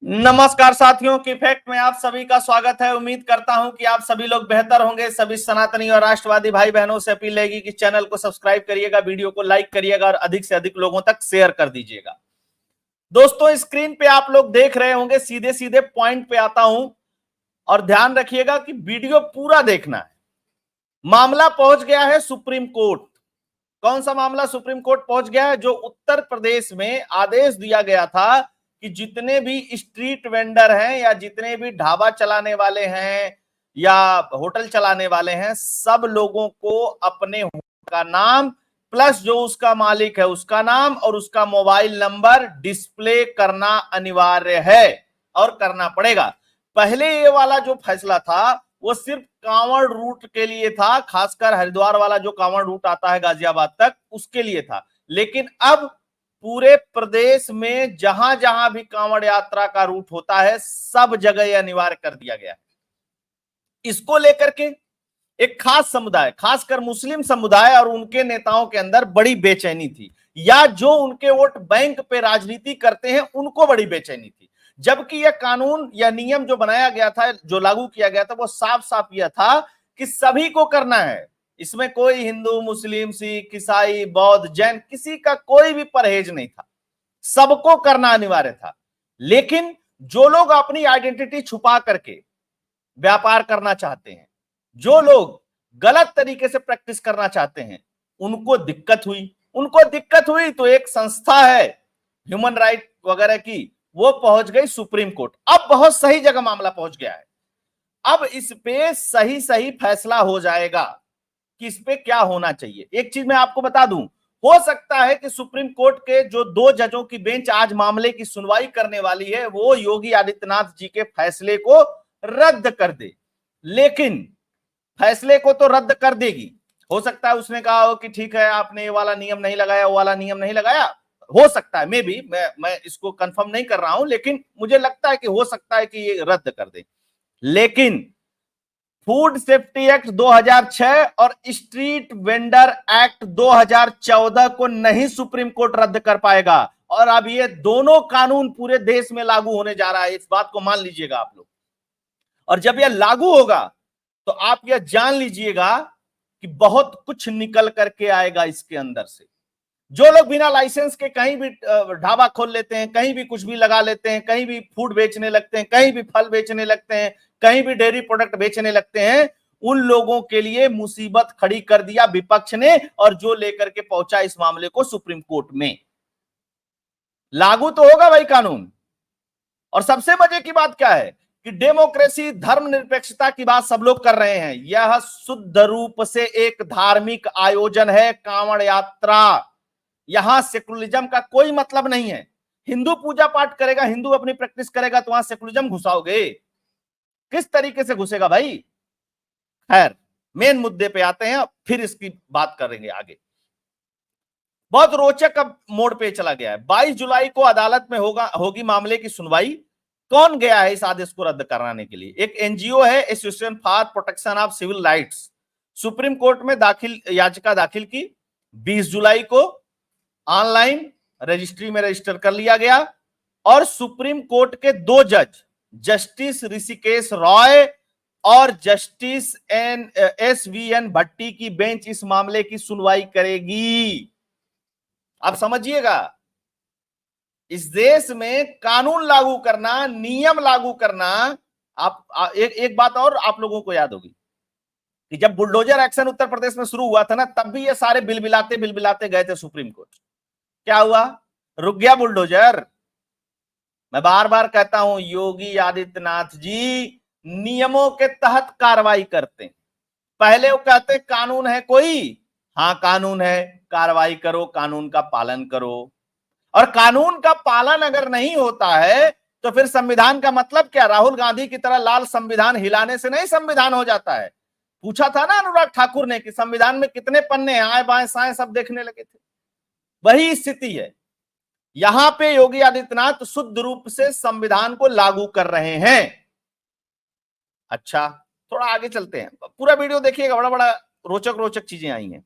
नमस्कार साथियों की फैक्ट में आप सभी का स्वागत है। उम्मीद करता हूं कि आप सभी लोग बेहतर होंगे। सभी सनातनी और राष्ट्रवादी भाई बहनों से अपील रहेगी कि चैनल को सब्सक्राइब करिएगा, वीडियो को लाइक करिएगा और अधिक से अधिक लोगों तक शेयर कर दीजिएगा। दोस्तों, स्क्रीन पे आप लोग देख रहे होंगे, सीधे सीधे पॉइंट पे आता हूं और ध्यान रखिएगा कि वीडियो पूरा देखना है। मामला पहुंच गया है सुप्रीम कोर्ट। कौन सा मामला सुप्रीम कोर्ट पहुंच गया है? जो उत्तर प्रदेश में आदेश दिया गया था कि जितने भी स्ट्रीट वेंडर हैं या जितने भी ढाबा चलाने वाले हैं या होटल चलाने वाले हैं, सब लोगों को अपने होटल का नाम प्लस जो उसका मालिक है उसका नाम और उसका मोबाइल नंबर डिस्प्ले करना अनिवार्य है और करना पड़ेगा। पहले ये वाला जो फैसला था वो सिर्फ कांवड़ रूट के लिए था, खासकर हरिद्वार वाला जो कांवड़ रूट आता है गाजियाबाद तक, उसके लिए था। लेकिन अब पूरे प्रदेश में जहां जहां भी कांवड़ यात्रा का रूट होता है, सब जगह यह अनिवार्य कर दिया गया है। इसको लेकर के एक खास समुदाय, खासकर मुस्लिम समुदाय और उनके नेताओं के अंदर बड़ी बेचैनी थी, या जो उनके वोट बैंक पे राजनीति करते हैं उनको बड़ी बेचैनी थी। जबकि यह कानून या नियम जो बनाया गया था, जो लागू किया गया था, वो साफ साफ यह था कि सभी को करना है। इसमें कोई हिंदू, मुस्लिम, सिख, ईसाई, बौद्ध, जैन, किसी का कोई भी परहेज नहीं था, सबको करना अनिवार्य था। लेकिन जो लोग अपनी आइडेंटिटी छुपा करके व्यापार करना चाहते हैं, जो लोग गलत तरीके से प्रैक्टिस करना चाहते हैं, उनको दिक्कत हुई तो एक संस्था है ह्यूमन राइट वगैरह की, वो पहुंच गई सुप्रीम कोर्ट। अब बहुत सही जगह मामला पहुंच गया है। अब इस पे सही सही फैसला हो जाएगा कि इस पे क्या होना चाहिए। एक चीज मैं आपको बता दूं, हो सकता है कि सुप्रीम कोर्ट के जो 2 जजों की बेंच आज मामले की सुनवाई करने वाली है, वो योगी आदित्यनाथ जी के फैसले को रद्द कर दे। लेकिन फैसले को तो रद्द कर देगी। हो सकता है उसने कहा हो कि ठीक है, आपने ये वाला नियम नहीं लगाया, वो वाला नियम नहीं लगाया। हो सकता है, मे बी, मैं इसको कंफर्म नहीं कर रहा हूं, लेकिन मुझे लगता है कि हो सकता है कि ये रद्द कर दे। लेकिन फूड सेफ्टी एक्ट 2006 और स्ट्रीट वेंडर एक्ट 2014 को नहीं सुप्रीम कोर्ट रद्द कर पाएगा। और अब ये दोनों कानून पूरे देश में लागू होने जा रहा है, इस बात को मान लीजिएगा आप लोग। और जब यह लागू होगा तो आप यह जान लीजिएगा कि बहुत कुछ निकल करके आएगा इसके अंदर से। जो लोग बिना लाइसेंस के कहीं भी ढाबा खोल लेते हैं, कहीं भी कुछ भी लगा लेते हैं, कहीं भी फूड बेचने लगते हैं, कहीं भी फल बेचने लगते हैं, कहीं भी डेयरी प्रोडक्ट बेचने लगते हैं, उन लोगों के लिए मुसीबत खड़ी कर दिया विपक्ष ने, और जो लेकर के पहुंचा इस मामले को सुप्रीम कोर्ट में। लागू तो होगा भाई कानून। और सबसे मजे की बात क्या है कि डेमोक्रेसी, धर्मनिरपेक्षता की बात सब लोग कर रहे हैं। यह शुद्ध रूप से एक धार्मिक आयोजन है, कांवड़ यात्रा। यहां सेकुलरिज्म का कोई मतलब नहीं है। हिंदू पूजा पाठ करेगा, हिंदू अपनी प्रैक्टिस करेगा, तो वहां सेकुलरिज्म घुसाओगे? किस तरीके से घुसेगा भाई? खैर, मेन मुद्दे पे आते हैं, फिर इसकी बात करेंगे आगे। बहुत रोचक अब मोड़ पे चला गया है। 22 जुलाई को अदालत में होगी मामले की सुनवाई। कौन गया है इस आदेश को रद्द कराने के लिए? एक एनजीओ है, association for protection of civil rights. Supreme court में याचिका दाखिल की 20 जुलाई को, ऑनलाइन रजिस्ट्री में रजिस्टर कर लिया गया। और सुप्रीम कोर्ट के 2 जज, जस्टिस ऋषिकेश रॉय और जस्टिस SVN भट्टी की बेंच इस मामले की सुनवाई करेगी। आप समझिएगा, इस देश में कानून लागू करना, नियम लागू करना। एक बात और आप लोगों को याद होगी कि जब बुलडोजर एक्शन उत्तर प्रदेश में शुरू हुआ था ना, तब भी ये सारे बिलबिलाते बिलबिलाते गए थे सुप्रीम कोर्ट। क्या हुआ? रुक गया बुलडोजर। मैं बार बार कहता हूं, योगी आदित्यनाथ जी नियमों के तहत कार्रवाई करते हैं। पहले वो कहते कानून है कोई, हाँ कानून है, कार्रवाई करो, कानून का पालन करो। और कानून का पालन अगर नहीं होता है तो फिर संविधान का मतलब क्या? राहुल गांधी की तरह लाल संविधान हिलाने से नहीं संविधान हो जाता है। पूछा था ना अनुराग ठाकुर ने कि संविधान में कितने पन्ने हैं, आए बाएं साएं सब देखने लगे थे। वही स्थिति है यहां पे। योगी आदित्यनाथ शुद्ध रूप से संविधान को लागू कर रहे हैं। अच्छा, थोड़ा आगे चलते हैं, पूरा वीडियो देखिएगा, बड़ा बड़ा रोचक रोचक चीजें आई हैं।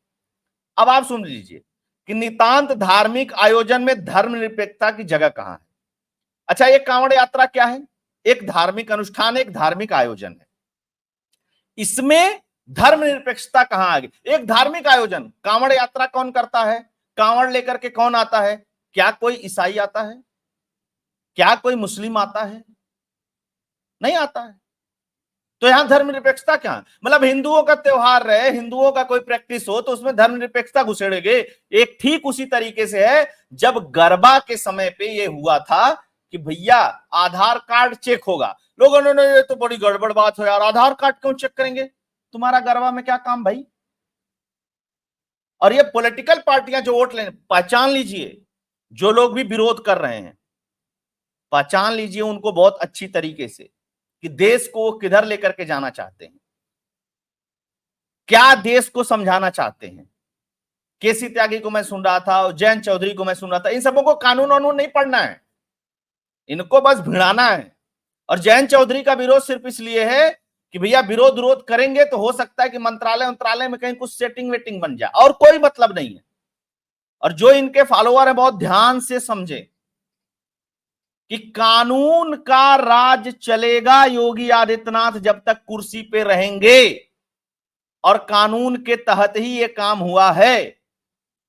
अब आप सुन लीजिए कि नितांत धार्मिक आयोजन में धर्मनिरपेक्षता की जगह कहां है। अच्छा, ये कांवड़ यात्रा क्या है? एक धार्मिक अनुष्ठान, एक धार्मिक आयोजन है। इसमें धर्मनिरपेक्षता कहां आ गई? एक धार्मिक आयोजन, कांवड़ यात्रा कौन करता है? कांवड़ लेकर के कौन आता है? क्या कोई ईसाई आता है? क्या कोई मुस्लिम आता है? नहीं आता है। तो यहां धर्मनिरपेक्षता क्या है? मतलब हिंदुओं का त्योहार रहे, हिंदुओं का कोई प्रैक्टिस हो तो उसमें धर्मनिरपेक्षता घुसेड़ेगे? एक ठीक उसी तरीके से है जब गरबा के समय पे ये हुआ था कि भैया आधार कार्ड चेक होगा, लोगों ने ये तो बड़ी गड़बड़ बात हो यार, आधार कार्ड क्यों चेक करेंगे? तुम्हारा गरबा में क्या काम भाई? और ये पॉलिटिकल पार्टियां जो वोट लेने, पहचान लीजिए, जो लोग भी विरोध कर रहे हैं पहचान लीजिए उनको बहुत अच्छी तरीके से कि देश को वो किधर लेकर के जाना चाहते हैं, क्या देश को समझाना चाहते हैं। केसी त्यागी को मैं सुन रहा था, जयंत चौधरी को मैं सुन रहा था, इन सबों को कानून वानून नहीं पढ़ना है, इनको बस भिड़ाना है। और जयंत चौधरी का विरोध सिर्फ इसलिए है कि भैया विरोध करेंगे तो हो सकता है कि मंत्रालय में कहीं कुछ सेटिंग वेटिंग बन जाए, और कोई मतलब नहीं है। और जो इनके फॉलोअर है बहुत ध्यान से समझे कि कानून का राज चलेगा योगी आदित्यनाथ जब तक कुर्सी पे रहेंगे, और कानून के तहत ही ये काम हुआ है।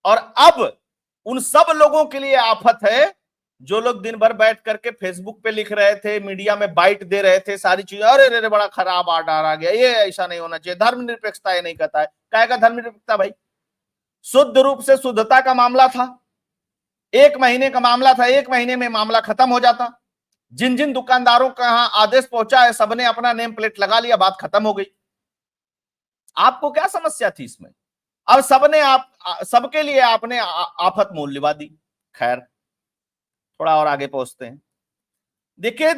और अब उन सब लोगों के लिए आफत है जो लोग दिन भर बैठ करके फेसबुक पे लिख रहे थे, मीडिया में बाइट दे रहे थे, सारी चीजें, अरे अरे बड़ा खराब आर्डर आ गया, ये ऐसा नहीं होना चाहिए, धर्मनिरपेक्षता ये नहीं कहता है। कहेगा धर्मनिरपेक्षता भाई? शुद्ध रूप से शुद्धता का मामला था, 1 महीने का मामला था, 1 महीने में मामला खत्म हो जाता। जिन जिन दुकानदारों का यहां आदेश पहुंचा है सबने अपना नेम प्लेट लगा लिया, बात खत्म हो गई। आपको क्या समस्या थी इसमें? अब सबके लिए आपने आफत मूल्यवा दी। खैर, थोड़ा और आगे पहुंचते हैं। देखिए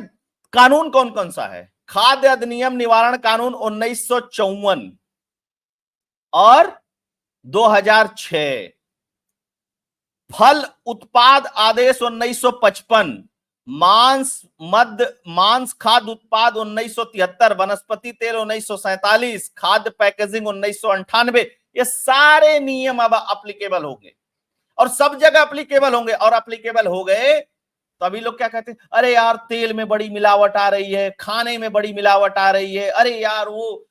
कानून कौन कौन सा है। खाद्य अधिनियम निवारण कानून 1954 और 2006, फल उत्पाद आदेश 1955, मांस खाद्य उत्पाद 1973, वनस्पति तेल 1947, खाद्य पैकेजिंग 1998, ये सारे नियम अब अप्लीकेबल होंगे और सब जगह अप्लीकेबल होंगे। और अप्लीकेबल हो गए तो अभी लोग क्या कहते हैं, अरे यार तेल में बड़ी मिलावट आ रही है, खाने में बड़ी मिलावट आ रही है, अरे यार वो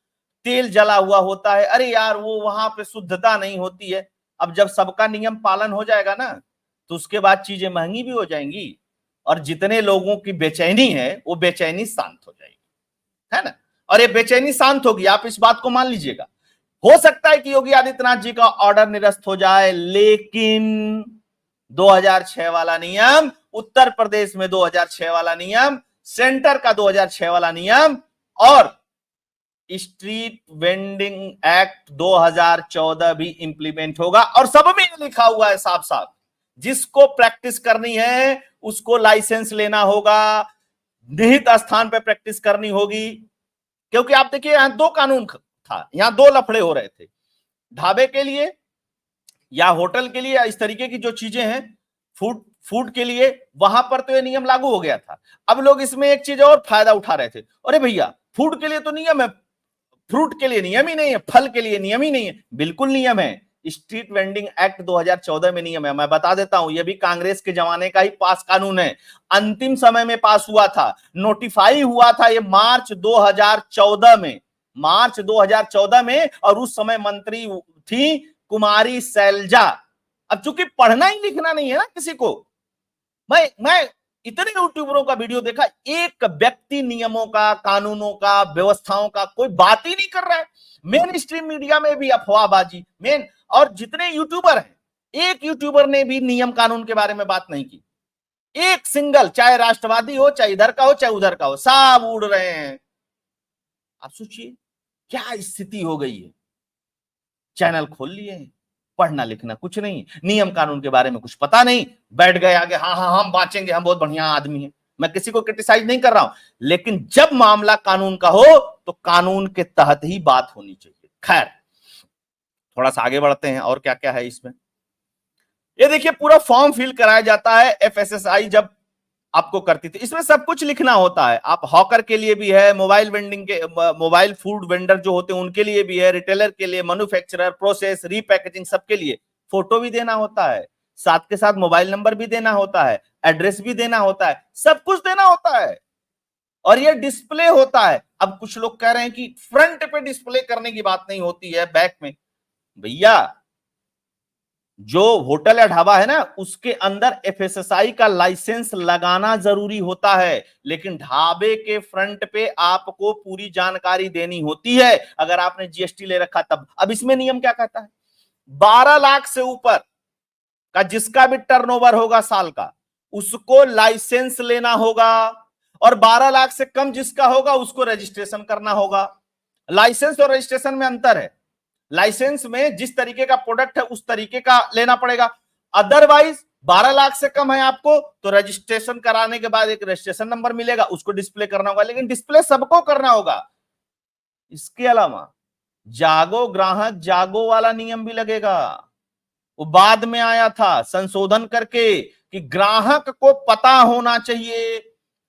तेल जला हुआ होता है, अरे यार वो वहां पे शुद्धता नहीं होती है। अब जब सबका नियम पालन हो जाएगा ना तो उसके बाद चीजें महंगी भी हो जाएंगी और जितने लोगों की बेचैनी है वो बेचैनी शांत हो जाएगी, है ना। और ये बेचैनी शांत होगी, आप इस बात को मान लीजिएगा। हो सकता है कि योगी आदित्यनाथ जी का ऑर्डर निरस्त हो जाए, लेकिन 2006 वाला नियम, उत्तर प्रदेश में 2006 वाला नियम, सेंटर का 2006 वाला नियम और स्ट्रीट वेंडिंग एक्ट 2014 भी इंप्लीमेंट होगा। और सब में लिखा हुआ है साफ साफ, जिसको प्रैक्टिस करनी है उसको लाइसेंस लेना होगा, निहित स्थान पे प्रैक्टिस करनी होगी। क्योंकि आप देखिए यहां 2 कानून था, यहां 2 लफड़े हो रहे थे, ढाबे के लिए या होटल के लिए, इस तरीके की जो चीजें हैं फूड के लिए, वहां पर तो ये नियम लागू हो गया था। अब लोग इसमें एक चीज और फायदा उठा रहे थे, अरे भैया फूड के लिए तो नियम है, फ्रूट के लिए नियम ही नहीं है, फल के लिए नियम ही नहीं है। बिल्कुल नियम है, स्ट्रीट वेंडिंग एक्ट 2014 में नियम है। मैं बता देता हूं, यह भी कांग्रेस के जमाने का ही पास कानून है, अंतिम समय में पास हुआ था, नोटिफाई हुआ था ये मार्च 2014 में, मार्च 2014 में। और उस समय मंत्री थी कुमारी सैलजा। अब चूंकि पढ़ना ही लिखना नहीं है ना किसी को, मैं इतने यूट्यूबरों का वीडियो देखा, एक व्यक्ति नियमों का, कानूनों का, व्यवस्थाओं का कोई बात ही नहीं कर रहा है। मेन स्ट्रीम मीडिया में भी अफवाहबाजी मेन, और जितने यूट्यूबर हैं, एक यूट्यूबर ने भी नियम कानून के बारे में बात नहीं की, एक सिंगल, चाहे राष्ट्रवादी हो, चाहे इधर का हो, चाहे उधर का हो, सब उड़ रहे हैं। आप सोचिए क्या स्थिति हो गई है। चैनल खोल लिए हैं, पढ़ना लिखना कुछ नहीं, नियम कानून के बारे में कुछ पता नहीं, बैठ गए आगे, हाँ हाँ हम बांचेंगे, हम बहुत बढ़िया आदमी हैं। मैं किसी को क्रिटिसाइज नहीं कर रहा हूं, लेकिन जब मामला कानून का हो तो कानून के तहत ही बात होनी चाहिए। खैर, थोड़ा सा आगे बढ़ते हैं और क्या क्या है इसमें। ये देखिए पूरा फॉर्म फिल कराया जाता है, एफएसएसआई जब आपको करती थी, इसमें सब कुछ लिखना होता है। आप हॉकर के लिए भी है, मोबाइल वेंडिंग के, मोबाइल फूड वेंडर जो होते हैं उनके लिए भी है, रिटेलर के लिए, मैन्युफैक्चरर, प्रोसेस, रीपैकेजिंग, सबके लिए फोटो भी देना होता है, साथ के साथ मोबाइल नंबर भी देना होता है, एड्रेस भी देना होता है, सब कुछ देना होता है और ये डिस्प्ले होता है। अब कुछ लोग कह रहे हैं कि फ्रंट पे डिस्प्ले करने की बात नहीं होती है, बैक में। भैया जो होटल या ढाबा है ना, उसके अंदर एफएसएसआई का लाइसेंस लगाना जरूरी होता है, लेकिन ढाबे के फ्रंट पे आपको पूरी जानकारी देनी होती है अगर आपने जीएसटी ले रखा तब। अब इसमें नियम क्या कहता है, 12 लाख से ऊपर का जिसका भी टर्नओवर होगा साल का, उसको लाइसेंस लेना होगा, और 12 लाख से कम जिसका होगा उसको रजिस्ट्रेशन करना होगा। लाइसेंस और रजिस्ट्रेशन में अंतर है, लाइसेंस में जिस तरीके का प्रोडक्ट है उस तरीके का लेना पड़ेगा, अदरवाइज 12 लाख से कम है आपको तो रजिस्ट्रेशन कराने के बाद एक रजिस्ट्रेशन नंबर मिलेगा, उसको डिस्प्ले करना होगा, लेकिन डिस्प्ले सबको करना होगा। इसके अलावा जागो ग्राहक जागो वाला नियम भी लगेगा, वो बाद में आया था संशोधन करके कि ग्राहक को पता होना चाहिए।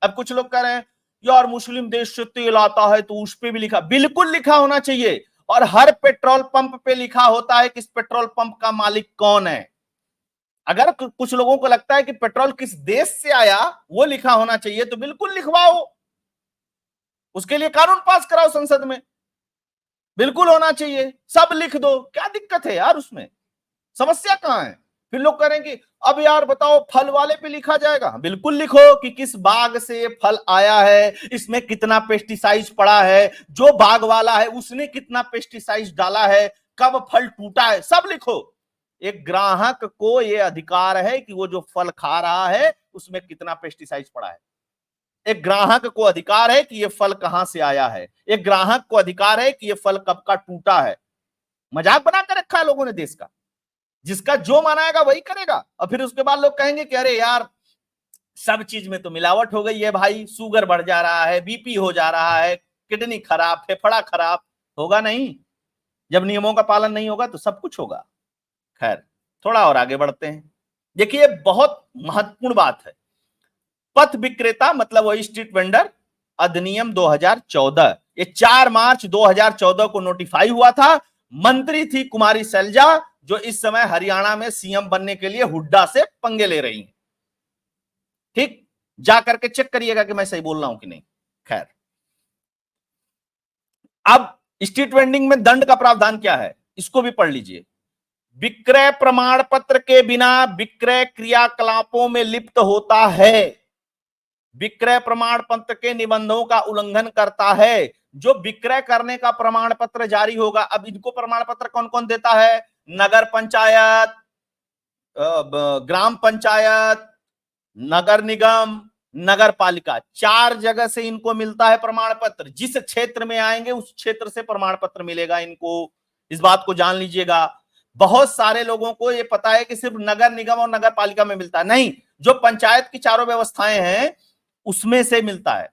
अब कुछ लोग कह रहे हैं यार मुस्लिम देश से तेल आता है तो उस पे भी लिखा, बिल्कुल लिखा होना चाहिए, और हर पेट्रोल पंप पे लिखा होता है कि इस पेट्रोल पंप का मालिक कौन है। अगर कुछ लोगों को लगता है कि पेट्रोल किस देश से आया वो लिखा होना चाहिए तो बिल्कुल लिखवाओ, उसके लिए कानून पास कराओ संसद में, बिल्कुल होना चाहिए, सब लिख दो, क्या दिक्कत है यार उसमें, समस्या कहां है। फिर लोग करेंगे अब यार बताओ फल वाले पे लिखा जाएगा, बिल्कुल लिखो कि किस बाग से फल आया है, इसमें कितना पेस्टिसाइड पड़ा है, जो बाग वाला है उसने कितना पेस्टिसाइड डाला है, कब फल टूटा है, सब लिखो। एक ग्राहक को यह अधिकार है कि वो जो फल खा रहा है उसमें कितना पेस्टिसाइड पड़ा है। एक ग्राहक को अधिकार है कि यह फल कहां से आया है, एक ग्राहक को अधिकार है कि यह फल कब का टूटा है। मजाक बना कर रखा है लोगों ने देश का, जिसका जो मनाएगा वही करेगा, और फिर उसके बाद लोग कहेंगे कि अरे यार सब चीज में तो मिलावट हो गई है भाई, शुगर बढ़ जा रहा है, बीपी हो जा रहा है, किडनी खराब, फेफड़ा खराब। होगा नहीं, जब नियमों का पालन नहीं होगा तो सब कुछ होगा। खैर थोड़ा और आगे बढ़ते हैं, देखिए बहुत महत्वपूर्ण बात है, पथ विक्रेता मतलब वही स्ट्रीट वेंडर अधिनियम 2014, ये 4 मार्च 2014 को नोटिफाई हुआ था। मंत्री थी कुमारी सैलजा, जो इस समय हरियाणा में सीएम बनने के लिए हुड्डा से पंगे ले रही हैं। ठीक, जाकर के चेक करिएगा कि मैं सही बोल रहा हूं कि नहीं। खैर अब स्ट्रीट वेंडिंग में दंड का प्रावधान क्या है, इसको भी पढ़ लीजिए। विक्रय प्रमाण पत्र के बिना विक्रय क्रियाकलापों में लिप्त होता है, विक्रय प्रमाण पत्र के निबंधों का उल्लंघन करता है, जो विक्रय करने का प्रमाण पत्र जारी होगा। अब इनको प्रमाण पत्र कौन कौन देता है, नगर पंचायत, ग्राम पंचायत, नगर निगम, नगर पालिका, 4 जगह से इनको मिलता है प्रमाण पत्र। जिस क्षेत्र में आएंगे उस क्षेत्र से प्रमाण पत्र मिलेगा इनको, इस बात को जान लीजिएगा। बहुत सारे लोगों को यह पता है कि सिर्फ नगर निगम और नगर पालिका में मिलता है, नहीं, जो पंचायत की चारों व्यवस्थाएं हैं उसमें से मिलता है।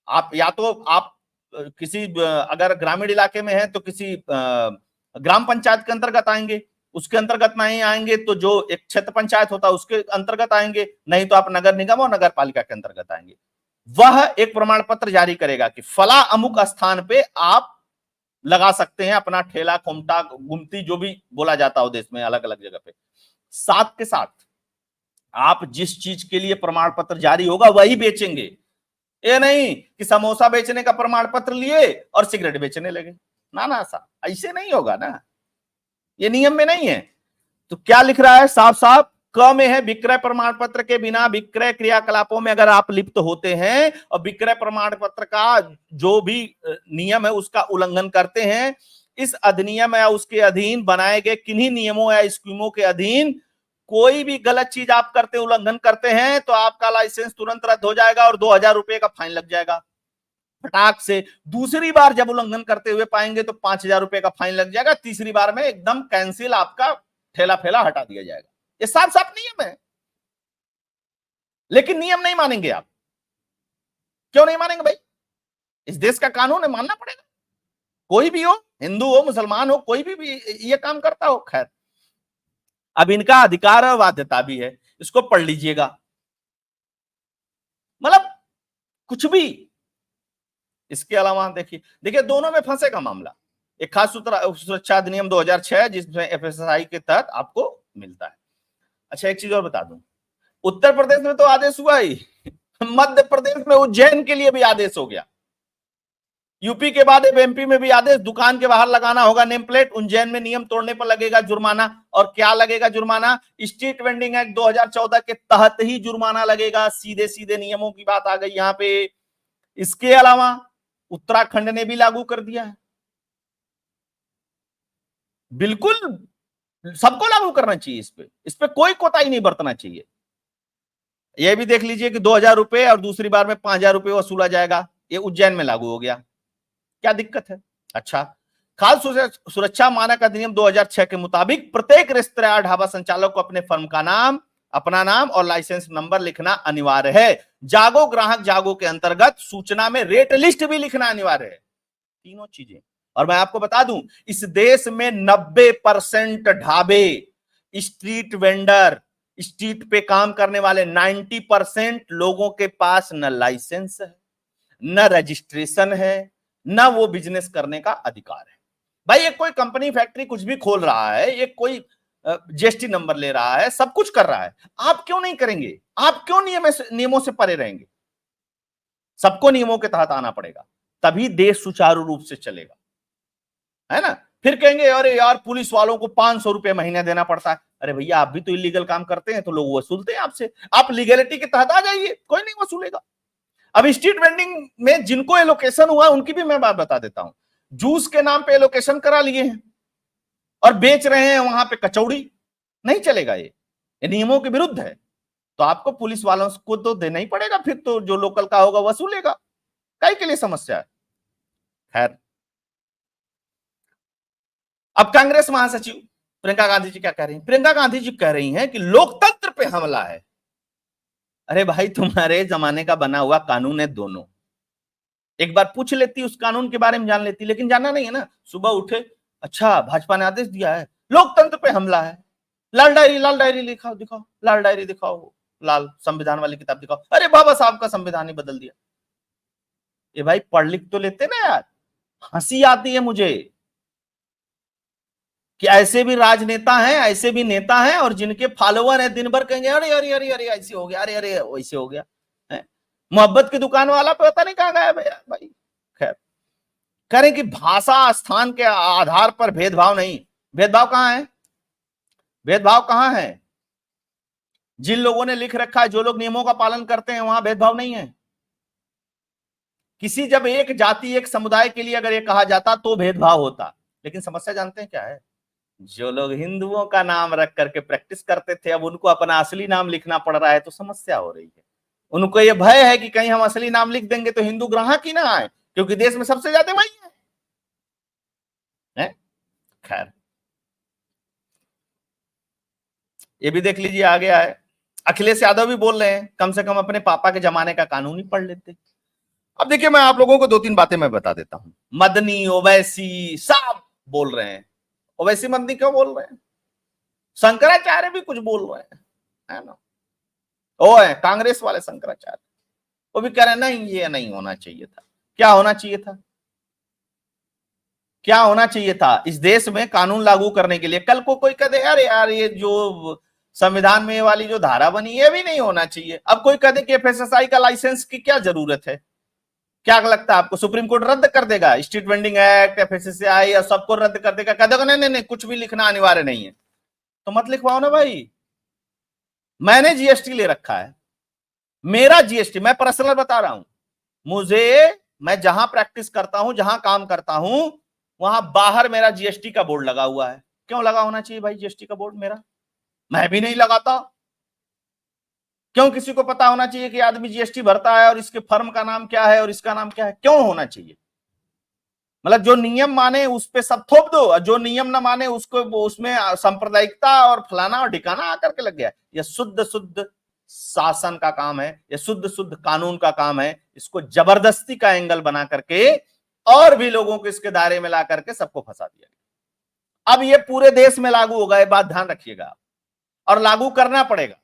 आप या तो आप किसी अगर ग्रामीण इलाके में है तो किसी ग्राम पंचायत के अंतर्गत आएंगे, उसके अंतर्गत नहीं आएंगे तो जो एक क्षेत्र पंचायत होता है उसके अंतर्गत आएंगे, नहीं तो आप नगर निगम और नगर पालिका के अंतर्गत आएंगे। वह एक प्रमाण पत्र जारी करेगा कि फला अमुक स्थान पे आप लगा सकते हैं अपना ठेला, खोमटा, गुमती, जो भी बोला जाता हो देश में अलग अलग जगह पे। साथ के साथ आप जिस चीज के लिए प्रमाण पत्र जारी होगा वही बेचेंगे, ये नहीं कि समोसा बेचने का प्रमाण पत्र लिए और सिगरेट बेचने लगे, ना ना, सा ऐसे नहीं होगा ना, ये नियम में नहीं है। तो क्या लिख रहा है साफ साफ, क में है विक्रय प्रमाण पत्र के बिना विक्रय क्रियाकलापों में अगर आप लिप्त होते हैं और विक्रय प्रमाण पत्र का जो भी नियम है उसका उल्लंघन करते हैं, इस अधिनियम या उसके अधीन बनाए गए किन्हीं नियमों या स्कीमों के अधीन कोई भी गलत चीज आप करते, उल्लंघन करते हैं तो आपका लाइसेंस तुरंत रद्द हो जाएगा और 2000 रुपए का फाइन लग जाएगा फटाक से। दूसरी बार जब उल्लंघन करते हुए पाएंगे तो 5000 रुपए का फाइन लग जाएगा, तीसरी बार में एकदम कैंसिल, आपका ठेला फेला हटा दिया जाएगा। ये साफ साफ नियम है, लेकिन नियम नहीं मानेंगे आप। क्यों नहीं मानेंगे भाई, इस देश का कानून है, मानना पड़ेगा। कोई भी हो, हिंदू हो, मुसलमान हो, कोई भी ये काम करता हो। खैर अब इनका अधिकार और बाध्यता भी है, इसको पढ़ लीजिएगा। मतलब कुछ भी। इसके अलावा देखिए दोनों में फंसेगा मामला। एक खाद्य सुरक्षा अधिनियम 2006 जिसमें एफएसएसआई के तहत आपको मिलता है। अच्छा एक चीज और बता दूं, उत्तर प्रदेश में तो आदेश हुआ ही, मध्य प्रदेश में उज्जैन के लिए भी आदेश हो गया। यूपी के बाद अब एमपी में भी आदेश, दुकान के बाहर लगाना होगा नेम प्लेट, उज्जैन में नियम तोड़ने पर लगेगा जुर्माना। और क्या लगेगा जुर्माना? स्ट्रीट वेंडिंग एक्ट 2014 के तहत ही जुर्माना लगेगा। सीधे सीधे नियमों की बात आ गई यहां पे। इसके अलावा उत्तराखंड ने भी लागू कर दिया है। बिल्कुल सबको लागू करना चाहिए, इस पे कोई कोताही नहीं बरतना चाहिए। यह भी देख लीजिए कि 2000 रुपए और दूसरी बार में 5000 रुपए वसूला जाएगा, ये उज्जैन में लागू हो गया। क्या दिक्कत है? अच्छा, खाद्य सुरक्षा मानक अधिनियम 2006 के मुताबिक प्रत्येक रेस्तरां या ढाबा संचालक को अपने फर्म का नाम, अपना नाम और लाइसेंस नंबर लिखना अनिवार्य है। जागो ग्राहक जागो के अंतर्गत सूचना में रेट लिस्ट भी लिखना अनिवार्य है। तीनों चीजें। और मैं आपको बता दूं, इस देश में 90% ढाबे, स्ट्रीट वेंडर, स्ट्रीट पे काम करने वाले 90% लोगों के पास न लाइसेंस है, न रजिस्ट्रेशन है, न वो बिजनेस करने का अधिकार है। भाई ये कोई कंपनी फैक्ट्री कुछ भी खोल रहा है, ये कोई जीएसटी नंबर ले रहा है, सब कुछ कर रहा है, आप क्यों नहीं करेंगे? आप क्यों नियमों से परे रहेंगे? सबको नियमों के तहत आना पड़ेगा, तभी देश सुचारू रूप से चलेगा, है ना? फिर कहेंगे अरे यार पुलिस वालों को 500 रुपए महीना देना पड़ता है। अरे भैया आप भी तो इलीगल काम करते हैं तो लोग वसूलते हैं आपसे, आप लीगलिटी के तहत आ जाइए, कोई नहीं वसूलेगा। अब स्ट्रीट वेंडिंग में जिनको एलोकेशन हुआ उनकी भी मैं बात बता देता हूं। जूस के नाम पे एलोकेशन करा लिए हैं और बेच रहे हैं वहां पे कचौड़ी, नहीं चलेगा, ये नियमों के विरुद्ध है। तो आपको पुलिस वालों को तो देना ही पड़ेगा, फिर तो जो लोकल का होगा वसूलेगा, कई के लिए समस्या है। खैर, अब कांग्रेस महासचिव प्रियंका गांधी जी क्या कह रही हैं? प्रियंका गांधी जी कह रही हैं कि लोकतंत्र पे हमला है। अरे भाई तुम्हारे जमाने का बना हुआ कानून है दोनों, एक बार पूछ लेती, उस कानून के बारे में जान लेती, लेकिन जानना नहीं है ना। सुबह उठे, अच्छा भाजपा ने आदेश दिया है, लोकतंत्र पे हमला है, लाल डायरी लिखाओ, दिखाओ लाल डायरी, दिखाओ लाल संविधान वाली किताब दिखाओ। अरे बाबा साहब का संविधान ही बदल दिया। ये भाई पढ़ लिख तो लेते ना यार, हंसी आती है मुझे कि ऐसे भी राजनेता हैं, ऐसे भी नेता हैं, और जिनके फॉलोअर हैं दिन भर कहेंगे अरे अरे अरे अरे ऐसे हो गया, अरे अरे वैसे हो गया। मोहब्बत की दुकान वाला पता नहीं कहां गया भाई। खैर, करें कि भाषा स्थान के आधार पर भेदभाव नहीं। भेदभाव कहां है? भेदभाव कहां है? जिन लोगों ने लिख रखा है, जो लोग नियमों का पालन करते हैं, वहां भेदभाव नहीं है। किसी जब एक जाति एक समुदाय के लिए अगर ये कहा जाता तो भेदभाव होता, लेकिन समस्या जानते हैं क्या है? जो लोग हिंदुओं का नाम रख करके प्रैक्टिस करते थे, अब उनको अपना असली नाम लिखना पड़ रहा है, तो समस्या हो रही है। उनको ये भय है कि कहीं हम असली नाम लिख देंगे तो हिंदू ग्राहक ही ना आए, क्योंकि देश में सबसे ज्यादा वही है। खैर, ये भी देख लीजिए आ गया है। अखिलेश यादव भी बोल रहे हैं कम से कम अपने पापा के जमाने का कानून ही पढ़ लेते। अब देखिए मैं आप लोगों को 2-3 बातें मैं बता देता हूं। मदनी, ओवैसी सब बोल रहे हैं। ओवैसी मदनी क्यों बोल रहे हैं? शंकराचार्य भी कुछ बोल रहे हैं, है ना? वो है कांग्रेस वाले शंकराचार्य, वो भी कह रहे हैं नहीं ये नहीं होना चाहिए था। क्या होना चाहिए था? क्या होना चाहिए था? इस देश में कानून लागू करने के लिए कल को कोई कहे अरे यार ये जो संविधान में ये वाली जो धारा बनी ये भी नहीं होना चाहिए। अब कोई कहे कि एफएसएसआई का लाइसेंस की क्या जरूरत है? क्या लगता है आपको सुप्रीम कोर्ट रद्द कर देगा स्ट्रीट वेंडिंग एक्ट, एफएसएसआई और सबको रद्द कर देगा? कह देगा नहीं नहीं कुछ भी लिखना अनिवार्य नहीं है। तो मत लिखवाओ ना भाई। मैंने जीएसटी ले रखा है, मेरा जीएसटी, मैं पर्सनल बता रहा हूं, मैं जहां प्रैक्टिस करता हूं, जहां काम करता हूं, वहां बाहर मेरा जीएसटी का बोर्ड लगा हुआ है। क्यों लगा होना चाहिए भाई जीएसटी का बोर्ड मेरा? मैं भी नहीं लगाता। क्यों किसी को पता होना चाहिए कि आदमी जीएसटी भरता है और इसके फर्म का नाम क्या है और इसका नाम क्या है? क्यों होना चाहिए? मतलब जो नियम माने उस पे सब थोप दो, और जो नियम ना माने उसको उसमें सांप्रदायिकता और फलाना और ठिकाना आकर के लग गया। यह शुद्ध शुद्ध शासन का काम है, यह शुद्ध शुद्ध कानून का काम है। इसको जबरदस्ती का एंगल बना करके और भी लोगों को इसके दायरे में ला करके सबको फंसा दिया गया। अब ये पूरे देश में लागू होगा, ये बात ध्यान रखिएगा, और लागू करना पड़ेगा।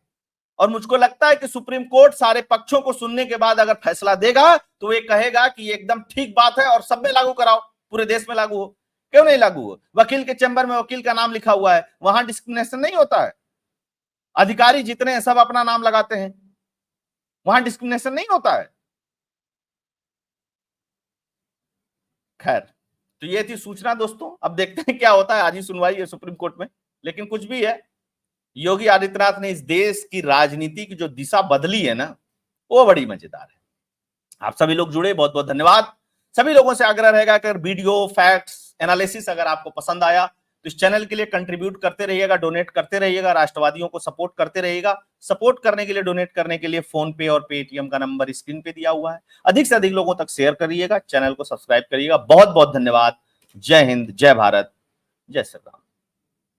और मुझको लगता है कि सुप्रीम कोर्ट सारे पक्षों को सुनने के बाद अगर फैसला देगा तो ये कहेगा कि ये एकदम ठीक बात है और सब में लागू कराओ, पूरे देश में लागू हो। क्यों नहीं लागू हो? वकील के चैम्बर में वकील का नाम लिखा हुआ है, वहां डिस्क्रिमिनेशन नहीं होता है। अधिकारी जितने हैं सब अपना नाम लगाते हैं, वहां डिस्क्रिमिनेशन नहीं होता है। खैर, तो ये थी सूचना दोस्तों। अब देखते हैं क्या होता है, आज ही सुनवाई है सुप्रीम कोर्ट में। लेकिन कुछ भी है, योगी आदित्यनाथ ने इस देश की राजनीति की जो दिशा बदली है ना, वो बड़ी मजेदार है। आप सभी लोग जुड़े, बहुत बहुत धन्यवाद। सभी लोगों से आग्रह रहेगा कि वीडियो, फैक्ट्स, एनालिसिस अगर आपको पसंद आया तो इस चैनल के लिए कंट्रीब्यूट करते रहिएगा, डोनेट करते रहिएगा, राष्ट्रवादियों को सपोर्ट करते रहिएगा। सपोर्ट करने के लिए, डोनेट करने के लिए फोन पे और पेटीएम का नंबर स्क्रीन पे दिया हुआ है। अधिक से अधिक लोगों तक शेयर करिएगा, चैनल को सब्सक्राइब करिएगा। बहुत बहुत धन्यवाद। जय हिंद, जय भारत, जय श्री राम।